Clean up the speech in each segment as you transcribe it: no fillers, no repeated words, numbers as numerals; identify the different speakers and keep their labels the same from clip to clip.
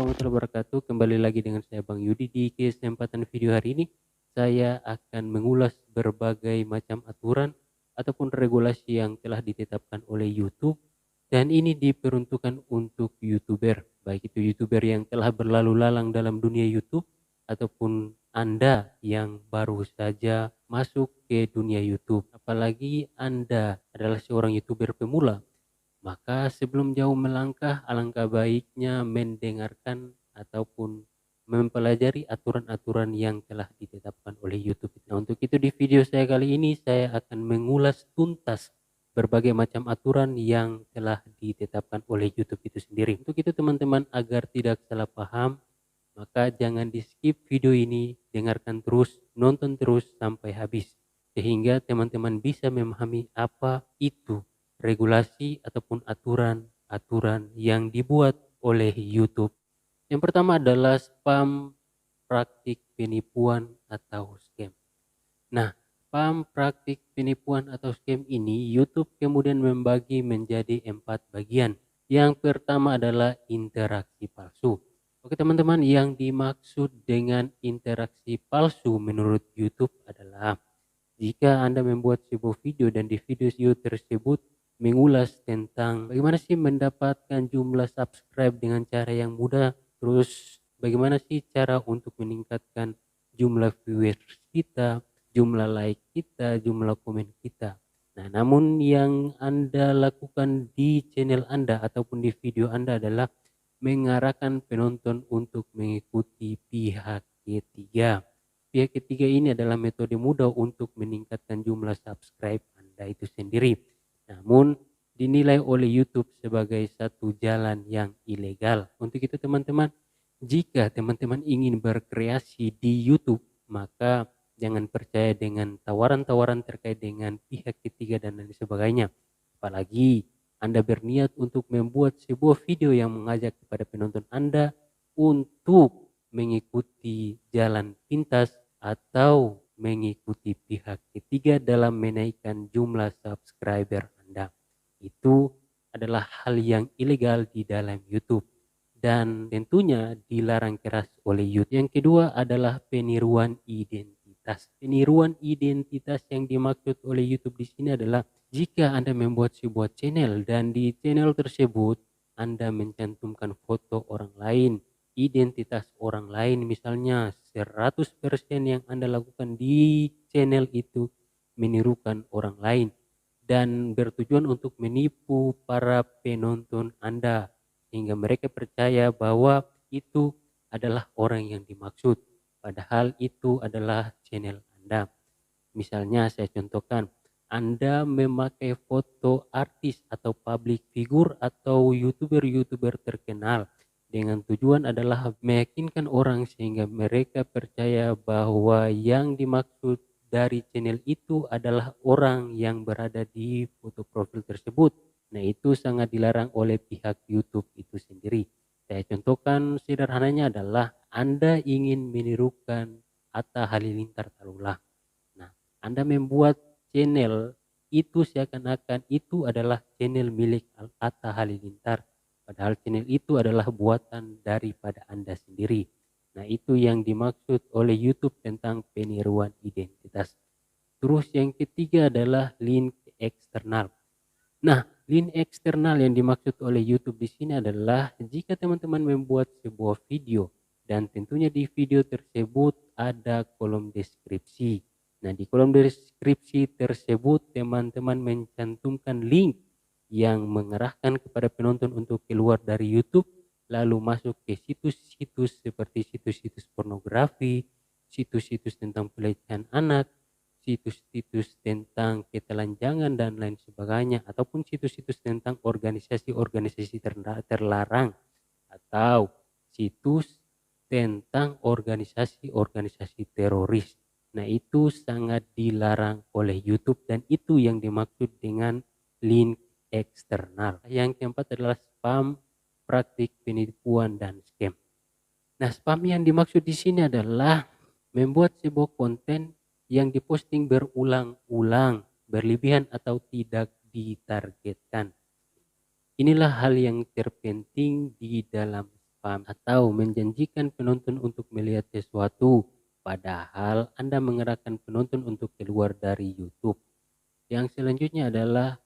Speaker 1: warahmatullahi wabarakatuh. Kembali lagi dengan saya Bang Yudi. Di kesempatan video hari ini saya akan mengulas berbagai macam aturan ataupun regulasi yang telah ditetapkan oleh YouTube, dan ini diperuntukkan untuk YouTuber, baik itu YouTuber yang telah berlalu lalang dalam dunia YouTube ataupun Anda yang baru saja masuk ke dunia YouTube. Apalagi Anda adalah seorang YouTuber pemula, maka sebelum jauh melangkah, alangkah baiknya mendengarkan ataupun mempelajari aturan-aturan yang telah ditetapkan oleh YouTube. Nah, untuk itu di video saya kali ini saya akan mengulas tuntas berbagai macam aturan yang telah ditetapkan oleh YouTube itu sendiri. Untuk itu teman-teman, agar tidak salah paham, maka jangan di skip video ini, dengarkan terus, nonton terus sampai habis, sehingga teman-teman bisa memahami apa itu regulasi ataupun aturan-aturan yang dibuat oleh YouTube. Yang pertama adalah spam, praktik penipuan atau scam. Nah, spam, praktik penipuan atau scam ini YouTube kemudian membagi menjadi 4 bagian. Yang pertama adalah interaksi palsu. Oke teman-teman, yang dimaksud dengan interaksi palsu menurut YouTube adalah jika Anda membuat sebuah video dan di video tersebut mengulas tentang bagaimana sih mendapatkan jumlah subscribe dengan cara yang mudah, terus bagaimana sih cara untuk meningkatkan jumlah viewers kita, jumlah like kita, jumlah komen kita. Nah, namun yang Anda lakukan di channel Anda ataupun di video Anda adalah mengarahkan penonton untuk mengikuti pihak ketiga. Pihak ketiga ini adalah metode mudah untuk meningkatkan jumlah subscribe Anda itu sendiri. Namun dinilai oleh YouTube sebagai satu jalan yang ilegal. Untuk itu teman-teman, jika teman-teman ingin berkreasi di YouTube, maka jangan percaya dengan tawaran-tawaran terkait dengan pihak ketiga dan lain sebagainya. Apalagi Anda berniat untuk membuat sebuah video yang mengajak kepada penonton Anda untuk mengikuti jalan pintas atau mengikuti pihak ketiga dalam menaikkan jumlah subscriber Anda. Itu adalah hal yang ilegal di dalam YouTube dan tentunya dilarang keras oleh YouTube. Yang kedua adalah peniruan identitas. Peniruan identitas yang dimaksud oleh YouTube di sini adalah jika Anda membuat sebuah channel dan di channel tersebut Anda mencantumkan foto orang lain, identitas orang lain, misalnya 100% yang Anda lakukan di channel itu menirukan orang lain dan bertujuan untuk menipu para penonton Anda sehingga mereka percaya bahwa itu adalah orang yang dimaksud, padahal itu adalah channel Anda. Misalnya saya contohkan, Anda memakai foto artis atau public figure atau YouTuber-YouTuber terkenal dengan tujuan adalah meyakinkan orang sehingga mereka percaya bahwa yang dimaksud dari channel itu adalah orang yang berada di foto profil tersebut. Nah, itu sangat dilarang oleh pihak YouTube itu sendiri. Saya contohkan sederhananya adalah Anda ingin menirukan Atta Halilintar taruhlah. Nah, Anda membuat channel itu seakan-akan itu adalah channel milik Atta Halilintar. Padahal channel itu adalah buatan daripada Anda sendiri. Nah, itu yang dimaksud oleh YouTube tentang peniruan identitas. Terus yang ketiga adalah link eksternal. Nah, link eksternal yang dimaksud oleh YouTube di sini adalah jika teman-teman membuat sebuah video dan tentunya di video tersebut ada kolom deskripsi. Nah, di kolom deskripsi tersebut teman-teman mencantumkan link yang mengarahkan kepada penonton untuk keluar dari YouTube lalu masuk ke situs-situs seperti situs-situs pornografi, situs-situs tentang pelecehan anak, situs-situs tentang ketelanjangan dan lain sebagainya, ataupun situs-situs tentang organisasi-organisasi terlarang atau situs tentang organisasi-organisasi teroris. Nah, itu sangat dilarang oleh YouTube dan itu yang dimaksud dengan link eksternal. Yang keempat adalah spam, praktik penipuan dan scam. Nah, spam yang dimaksud di sini adalah membuat sebuah konten yang diposting berulang-ulang, berlebihan atau tidak ditargetkan. Inilah hal yang terpenting di dalam spam atau menjanjikan penonton untuk melihat sesuatu, padahal Anda mengerahkan penonton untuk keluar dari YouTube. Yang selanjutnya adalah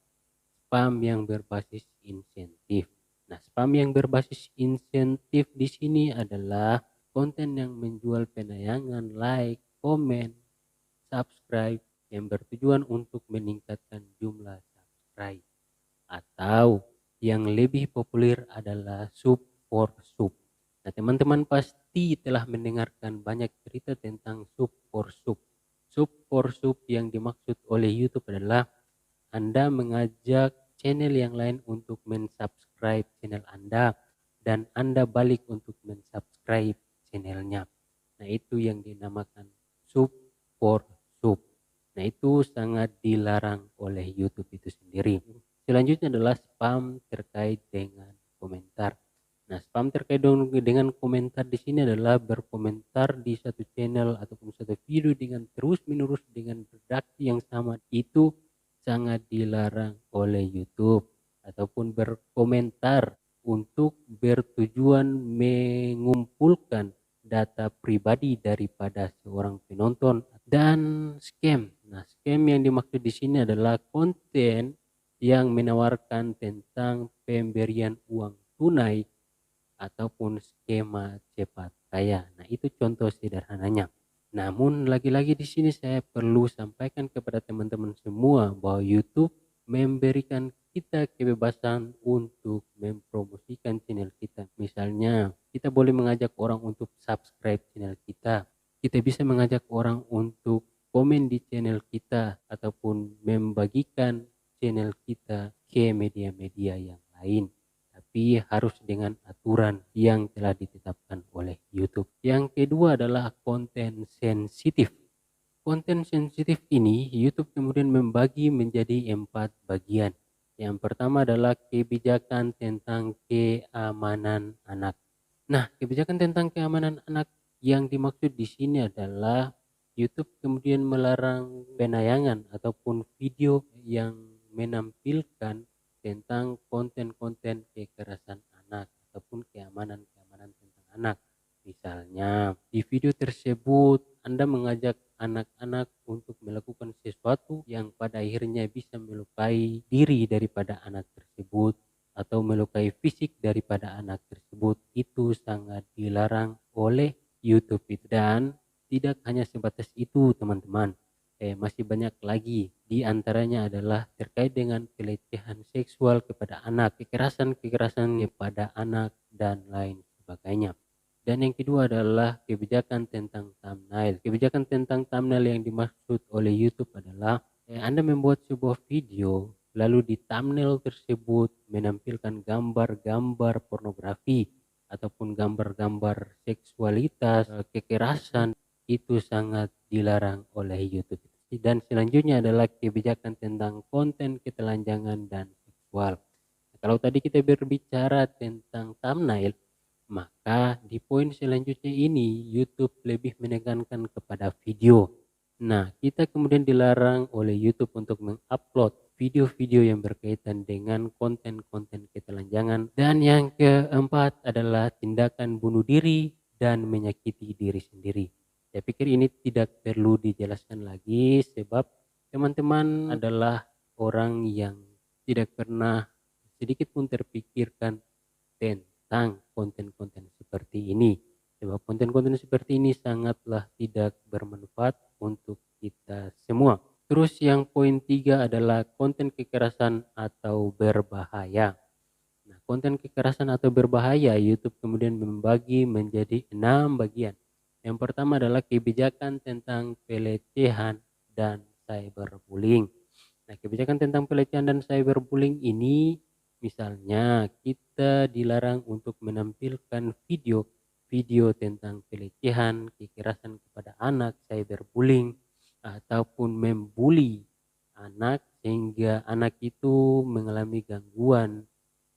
Speaker 1: spam yang berbasis insentif. Nah, spam yang berbasis insentif di sini adalah konten yang menjual penayangan, like, komen, subscribe yang bertujuan untuk meningkatkan jumlah subscribe. Atau yang lebih populer adalah sub for sub. Nah, teman-teman pasti telah mendengarkan banyak cerita tentang sub for sub. Sub for sub yang dimaksud oleh YouTube adalah Anda mengajak channel yang lain untuk mensubscribe channel Anda dan Anda balik untuk mensubscribe channelnya. Nah, itu yang dinamakan sub for sub. Nah, itu sangat dilarang oleh YouTube itu sendiri. Selanjutnya adalah spam terkait dengan komentar. Nah, spam terkait dengan komentar di sini adalah berkomentar di satu channel ataupun satu video dengan terus-menerus dengan redaksi yang sama. Itu sangat dilarang oleh YouTube, ataupun berkomentar untuk bertujuan mengumpulkan data pribadi daripada seorang penonton, dan scam. Nah, scam yang dimaksud di sini adalah konten yang menawarkan tentang pemberian uang tunai ataupun skema cepat kaya. Nah, itu contoh sederhananya. Namun lagi-lagi di sini saya perlu sampaikan kepada teman-teman semua bahwa YouTube memberikan kita kebebasan untuk mempromosikan channel kita. Misalnya, kita boleh mengajak orang untuk subscribe channel kita. Kita bisa mengajak orang untuk komen di channel kita ataupun membagikan channel kita ke media-media yang lain. Tapi harus dengan aturan yang telah ditetapkan oleh YouTube. Yang kedua adalah konten sensitif. Konten sensitif ini YouTube kemudian membagi menjadi 4 bagian. Yang pertama adalah kebijakan tentang keamanan anak. Nah, kebijakan tentang keamanan anak yang dimaksud di sini adalah YouTube kemudian melarang penayangan ataupun video yang menampilkan tentang konten-konten kekerasan anak ataupun keamanan-keamanan tentang anak. Misalnya, di video tersebut Anda mengajak anak-anak untuk melakukan sesuatu yang pada akhirnya bisa melukai diri daripada anak tersebut atau melukai fisik daripada anak tersebut. Itu sangat dilarang oleh YouTube. Dan tidak hanya sebatas itu, teman-teman. Masih banyak lagi. Di antaranya adalah terkait dengan pelecehan seksual kepada anak, kekerasan kepada anak, dan lain sebagainya. Dan yang kedua adalah kebijakan tentang thumbnail. Kebijakan tentang thumbnail yang dimaksud oleh YouTube adalah Anda membuat sebuah video, lalu di thumbnail tersebut menampilkan gambar-gambar pornografi ataupun gambar-gambar seksualitas, kekerasan. Itu sangat dilarang oleh YouTube. Dan selanjutnya adalah kebijakan tentang konten ketelanjangan dan seksual. Kalau tadi kita berbicara tentang thumbnail, maka di poin selanjutnya ini YouTube lebih menekankan kepada video. Nah, kita kemudian dilarang oleh YouTube untuk mengupload video-video yang berkaitan dengan konten-konten ketelanjangan. Dan yang keempat adalah tindakan bunuh diri dan menyakiti diri sendiri. Saya pikir ini tidak perlu dijelaskan lagi sebab teman-teman adalah orang yang tidak pernah sedikit pun terpikirkan tentang konten-konten seperti ini. Sebab konten-konten seperti ini sangatlah tidak bermanfaat untuk kita semua. Terus yang poin 3 adalah konten kekerasan atau berbahaya. Nah, konten kekerasan atau berbahaya YouTube kemudian membagi menjadi 6 bagian. Yang pertama adalah kebijakan tentang pelecehan dan cyberbullying. Nah, kebijakan tentang pelecehan dan cyberbullying ini misalnya kita dilarang untuk menampilkan video tentang pelecehan, kekerasan kepada anak, cyberbullying, ataupun membuli anak sehingga anak itu mengalami gangguan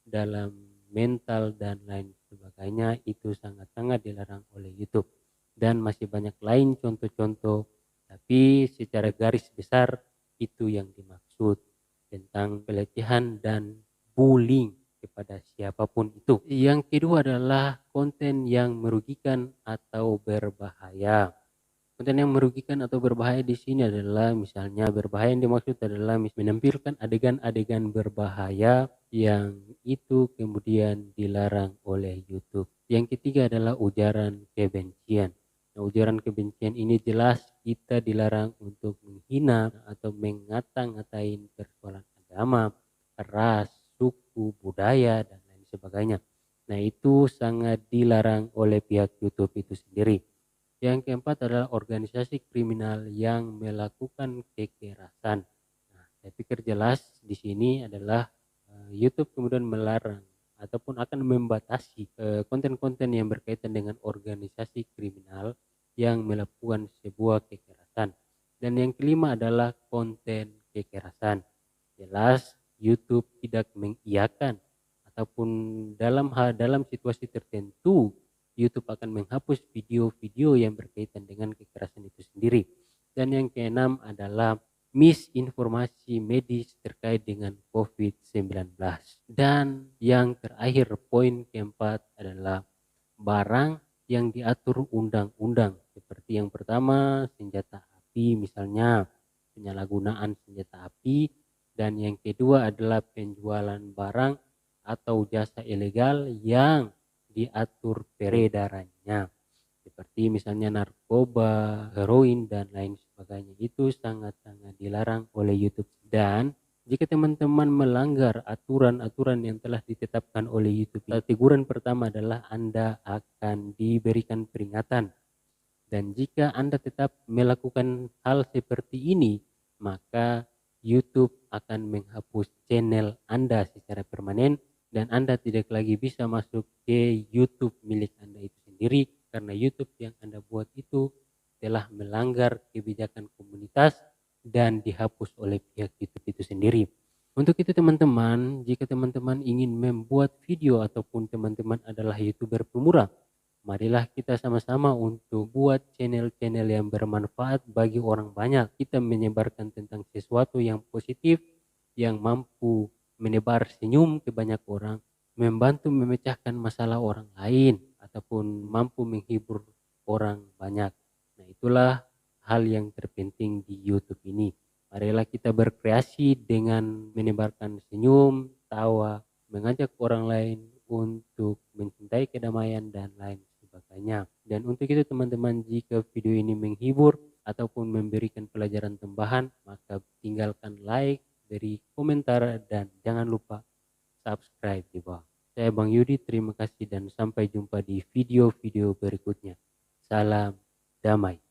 Speaker 1: dalam mental dan lain sebagainya. Itu sangat-sangat dilarang oleh YouTube. Dan masih banyak lain contoh-contoh, tapi secara garis besar itu yang dimaksud tentang pelecehan dan bullying. kepada siapapun itu. Yang kedua adalah konten yang merugikan atau berbahaya. Konten yang merugikan atau berbahaya di sini adalah misalnya berbahaya yang dimaksud adalah menampilkan adegan-adegan berbahaya yang itu kemudian dilarang oleh YouTube. Yang ketiga adalah ujaran kebencian. Nah, ujaran kebencian ini jelas kita dilarang untuk menghina atau mengata-ngatain persoalan agama, ras, suku, budaya, dan lain sebagainya. Nah, itu sangat dilarang oleh pihak YouTube itu sendiri. Yang keempat adalah organisasi kriminal yang melakukan kekerasan. Nah, saya pikir jelas di sini adalah YouTube kemudian melarang ataupun akan membatasi konten-konten yang berkaitan dengan organisasi kriminal yang melakukan sebuah kekerasan. Dan yang kelima adalah konten kekerasan. Jelas YouTube tidak mengiyakan ataupun dalam situasi tertentu YouTube akan menghapus video-video yang berkaitan dengan kekerasan itu sendiri. Dan yang keenam adalah misinformasi medis terkait dengan COVID-19. Dan yang terakhir, poin keempat adalah barang yang diatur undang-undang. Seperti yang pertama, senjata api misalnya, penyalahgunaan senjata api. Dan yang kedua adalah penjualan barang atau jasa ilegal yang diatur peredarannya, seperti misalnya narkoba, heroin, dan lain sebagainya. Itu sangat-sangat dilarang oleh YouTube. Dan jika teman-teman melanggar aturan-aturan yang telah ditetapkan oleh YouTube, teguran pertama adalah Anda akan diberikan peringatan. Dan jika Anda tetap melakukan hal seperti ini, maka YouTube akan menghapus channel Anda secara permanen dan Anda tidak lagi bisa masuk ke YouTube milik Anda itu sendiri, karena YouTube yang Anda buat itu telah melanggar kebijakan komunitas dan dihapus oleh pihak YouTube itu sendiri. Untuk itu teman-teman, jika teman-teman ingin membuat video ataupun teman-teman adalah YouTuber pemula, marilah kita sama-sama untuk buat channel-channel yang bermanfaat bagi orang banyak. Kita menyebarkan tentang sesuatu yang positif, yang mampu menebar senyum ke banyak orang, membantu memecahkan masalah orang lain, ataupun mampu menghibur orang banyak. Nah, itulah hal yang terpenting di YouTube ini. Marilah kita berkreasi dengan menebarkan senyum, tawa, mengajak orang lain untuk mencintai kedamaian dan lain sebagainya. Dan untuk itu teman-teman, jika video ini menghibur ataupun memberikan pelajaran tambahan, maka tinggalkan like, beri komentar, dan jangan lupa subscribe di bawah. Saya Bang Yudi, terima kasih dan sampai jumpa di video-video berikutnya. Salam damai.